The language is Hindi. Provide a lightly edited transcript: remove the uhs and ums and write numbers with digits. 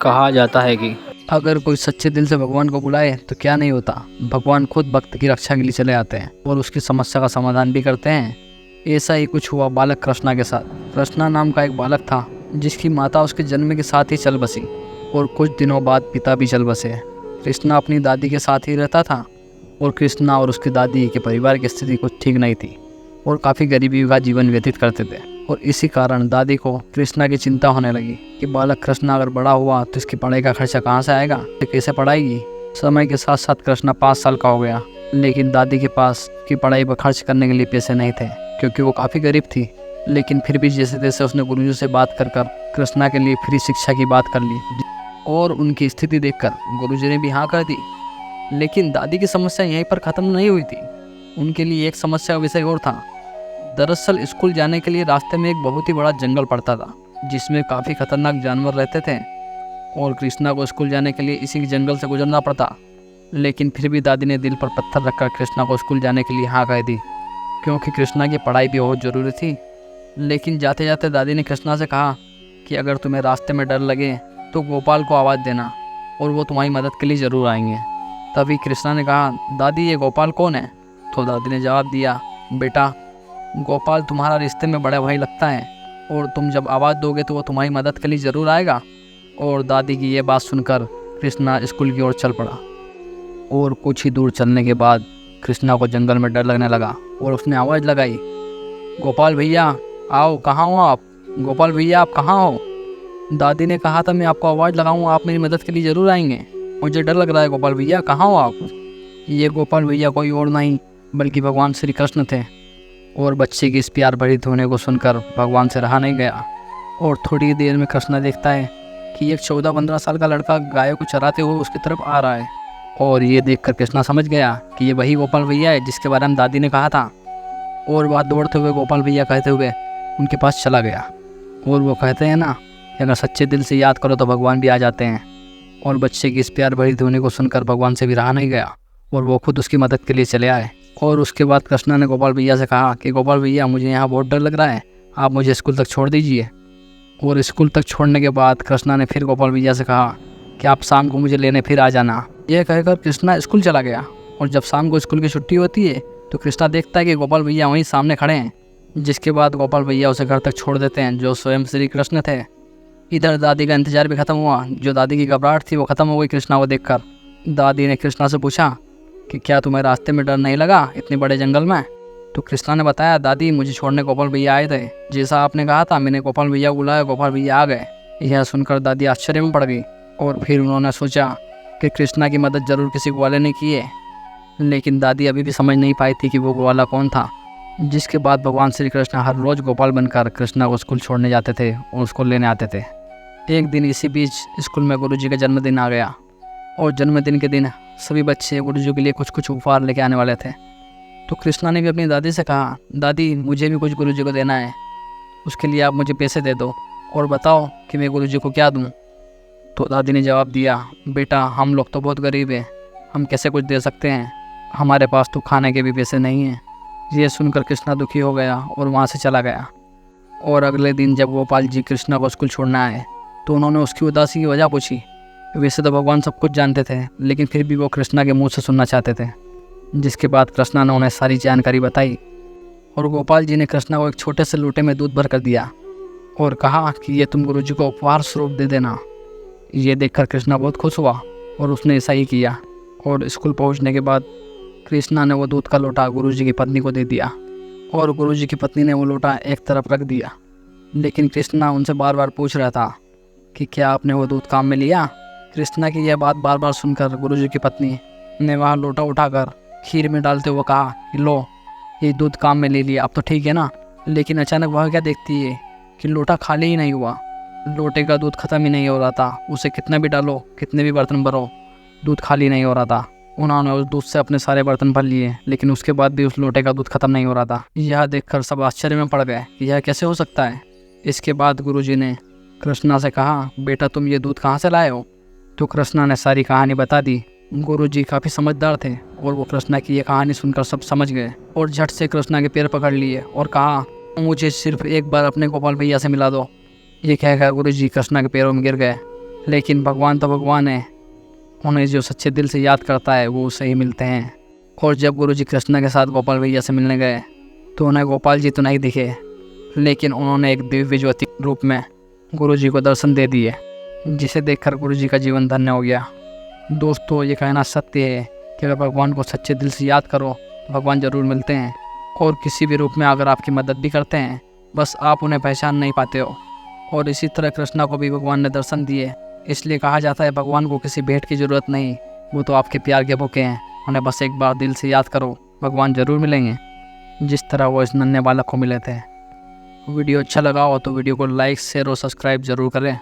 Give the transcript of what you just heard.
कहा जाता है कि अगर कोई सच्चे दिल से भगवान को बुलाए तो क्या नहीं होता, भगवान खुद भक्त की रक्षा के लिए चले आते हैं और उसकी समस्या का समाधान भी करते हैं। ऐसा ही कुछ हुआ बालक कृष्णा के साथ। कृष्णा नाम का एक बालक था जिसकी माता उसके जन्म के साथ ही चल बसी और कुछ दिनों बाद पिता भी चल बसे। कृष्णा अपनी दादी के साथ ही रहता था और कृष्णा और उसकी दादी के परिवार की स्थिति कुछ ठीक नहीं थी और काफ़ी गरीबी का जीवन व्यतीत करते थे। और इसी कारण दादी को कृष्णा की चिंता होने लगी कि बालक कृष्णा अगर बड़ा हुआ तो इसकी पढ़ाई का खर्चा कहाँ से आएगा, तो कैसे पढ़ाएगी। समय के साथ साथ कृष्णा 5 साल का हो गया, लेकिन दादी के पास की पढ़ाई पर खर्च करने के लिए पैसे नहीं थे क्योंकि वो काफ़ी गरीब थी। लेकिन फिर भी जैसे तैसे उसने गुरुजी से बात कर कृष्णा के लिए फ्री शिक्षा की बात कर ली और उनकी स्थिति देखकर गुरुजी ने भी हाँ कर दी। लेकिन दादी की समस्या यहीं पर ख़त्म नहीं हुई थी, उनके लिए एक समस्या विषय और था। दरअसल स्कूल जाने के लिए रास्ते में एक बहुत ही बड़ा जंगल पड़ता था जिसमें काफ़ी खतरनाक जानवर रहते थे और कृष्णा को स्कूल जाने के लिए इसी जंगल से गुजरना पड़ता। लेकिन फिर भी दादी ने दिल पर पत्थर रखकर कृष्णा को स्कूल जाने के लिए हाँ कह दी क्योंकि कृष्णा की पढ़ाई भी बहुत ज़रूरी थी। लेकिन जाते जाते दादी ने कृष्णा से कहा कि अगर तुम्हें रास्ते में डर लगे तो गोपाल को आवाज़ देना और वो तुम्हारी मदद के लिए ज़रूर आएंगे। तभी कृष्णा ने कहा, दादी ये गोपाल कौन है? तो दादी ने जवाब दिया, बेटा गोपाल तुम्हारा रिश्ते में बड़ा भाई लगता है और तुम जब आवाज़ दोगे तो वो तुम्हारी मदद के लिए ज़रूर आएगा। और दादी की ये बात सुनकर कृष्णा स्कूल की ओर चल पड़ा और कुछ ही दूर चलने के बाद कृष्णा को जंगल में डर लगने लगा और उसने आवाज़ लगाई, गोपाल भैया आओ, कहाँ हो आप? गोपाल भैया आप कहाँ हो? दादी ने कहा था मैं आपको आवाज़ लगाऊँ, आप मेरी मदद के लिए ज़रूर आएंगे, मुझे डर लग रहा है, गोपाल भैया कहाँ हो आप? ये गोपाल भैया कोई और नहीं बल्कि भगवान श्री कृष्ण थे। और बच्चे की इस प्यार भरी धुन को सुनकर भगवान से रहा नहीं गया और थोड़ी देर में कृष्णा देखता है कि एक 14-15 साल का लड़का गायों को चराते हुए उसकी तरफ आ रहा है। और ये देखकर कृष्णा समझ गया कि ये वही गोपाल भैया है जिसके बारे में दादी ने कहा था। और वह दौड़ते हुए गोपाल भैया कहते हुए उनके पास चला गया। और वो कहते हैं ना कि अगर सच्चे दिल से याद करो तो भगवान भी आ जाते हैं। और बच्चे की इस प्यार भरी धुन को सुनकर भगवान से भी रहा नहीं गया और वो खुद उसकी मदद के लिए चले आए। और उसके बाद कृष्णा ने गोपाल भैया से कहा कि गोपाल भैया मुझे यहाँ बहुत डर लग रहा है, आप मुझे स्कूल तक छोड़ दीजिए। और स्कूल तक छोड़ने के बाद कृष्णा ने फिर गोपाल भैया से कहा कि आप शाम को मुझे लेने फिर आ जाना। यह कहकर कृष्णा स्कूल चला गया। और जब शाम को स्कूल की छुट्टी होती है तो कृष्णा देखता है कि गोपाल भैया वहीं सामने खड़े हैं, जिसके बाद गोपाल भैया उसे घर तक छोड़ देते हैं जो स्वयं श्री कृष्ण थे। इधर दादी का इंतजार भी खत्म हुआ, जो दादी की घबराहट थी वो खत्म हो गई कृष्णा को देखकर। दादी ने कृष्णा से पूछा कि क्या तुम्हें रास्ते में डर नहीं लगा इतने बड़े जंगल में? तो कृष्णा ने बताया, दादी मुझे छोड़ने गोपाल भैया आए थे, जैसा आपने कहा था मैंने गोपाल भैया को बुलाया, गोपाल भैया आ गए। यह सुनकर दादी आश्चर्य में पड़ गई और फिर उन्होंने सोचा कि कृष्णा की मदद जरूर किसी ग्वाले ने की है। लेकिन दादी अभी भी समझ नहीं पाई थी कि वो ग्वाला कौन था। जिसके बाद भगवान श्री कृष्ण हर रोज़ गोपाल बनकर कृष्णा को स्कूल छोड़ने जाते थे और उसको लेने आते थे। एक दिन इसी बीच स्कूल में गुरुजी का जन्मदिन आ गया और जन्मदिन के दिन सभी बच्चे गुरुजी के लिए कुछ कुछ उपहार लेके आने वाले थे। तो कृष्णा ने भी अपनी दादी से कहा, दादी मुझे भी कुछ गुरुजी को देना है, उसके लिए आप मुझे पैसे दे दो और बताओ कि मैं गुरुजी को क्या दूँ। तो दादी ने जवाब दिया, बेटा हम लोग तो बहुत गरीब हैं, हम कैसे कुछ दे सकते हैं, हमारे पास तो खाने के भी पैसे नहीं हैं। ये सुनकर कृष्णा दुखी हो गया और वहाँ से चला गया। और अगले दिन जब गोपाल जी कृष्णा को स्कूल छोड़ने आए तो उन्होंने उसकी उदासी की वजह पूछी। वैसे तो भगवान सब कुछ जानते थे लेकिन फिर भी वो कृष्णा के मुंह से सुनना चाहते थे। जिसके बाद कृष्णा ने उन्हें सारी जानकारी बताई और गोपाल जी ने कृष्णा को एक छोटे से लोटे में दूध भर कर दिया और कहा कि ये तुम गुरुजी को उपहार स्वरूप दे देना। ये देखकर कृष्णा बहुत खुश हुआ और उसने ऐसा ही किया। और स्कूल पहुंचने के बाद कृष्णा ने वो दूध का लोटा गुरुजी की पत्नी को दे दिया और गुरुजी की पत्नी ने वो लोटा एक तरफ रख दिया। लेकिन कृष्णा उनसे बार बार पूछ रहा था कि क्या आपने वो दूध काम में लिया। कृष्णा की यह बात बार बार सुनकर गुरुजी की पत्नी ने वहाँ लोटा उठाकर खीर में डालते हुए कहा कि लो ये दूध काम में ले लिया, अब तो ठीक है ना। लेकिन अचानक वह क्या देखती है कि लोटा खाली ही नहीं हुआ, लोटे का दूध ख़त्म ही नहीं हो रहा था। उसे कितना भी डालो, कितने भी बर्तन भरो, दूध खाली नहीं हो रहा था। उन्होंने उस दूध से अपने सारे बर्तन भर लिए लेकिन उसके बाद भी उस लोटे का दूध खत्म नहीं हो रहा था। यह देखकर सब आश्चर्य में पड़ गए कि यह कैसे हो सकता है। इसके बाद गुरुजी ने कृष्णा से कहा, बेटा तुम ये दूध कहाँ से लाए हो? तो कृष्णा ने सारी कहानी बता दी। गुरुजी काफ़ी समझदार थे और वो कृष्णा की ये कहानी सुनकर सब समझ गए और झट से कृष्णा के पैर पकड़ लिए और कहा, मुझे सिर्फ एक बार अपने गोपाल भैया से मिला दो। ये कहकर गुरुजी कृष्णा के पैरों में गिर गए लेकिन भगवान तो भगवान है, उन्हें जो सच्चे दिल से याद करता है वो उसे ही मिलते हैं। और जब गुरुजी कृष्णा के साथ गोपाल भैया से मिलने गए तो उन्हें गोपाल जी तो नहीं दिखे, लेकिन उन्होंने एक दिव्य ज्योति रूप में गुरुजी को दर्शन दे दिए, जिसे देखकर गुरुजी का जीवन धन्य हो गया। दोस्तों, ये कहना सत्य है कि अगर भगवान को सच्चे दिल से याद करो तो भगवान ज़रूर मिलते हैं, और किसी भी रूप में अगर आपकी मदद भी करते हैं, बस आप उन्हें पहचान नहीं पाते हो। और इसी तरह कृष्णा को भी भगवान ने दर्शन दिए। इसलिए कहा जाता है भगवान को किसी भेंट की ज़रूरत नहीं, वो तो आपके प्यार के भूखे हैं। उन्हें बस एक बार दिल से याद करो, भगवान ज़रूर मिलेंगे, जिस तरह वो इस नन्हे बालक को मिले थे। वीडियो अच्छा लगा हो तो वीडियो को लाइक, शेयर और सब्सक्राइब ज़रूर करें।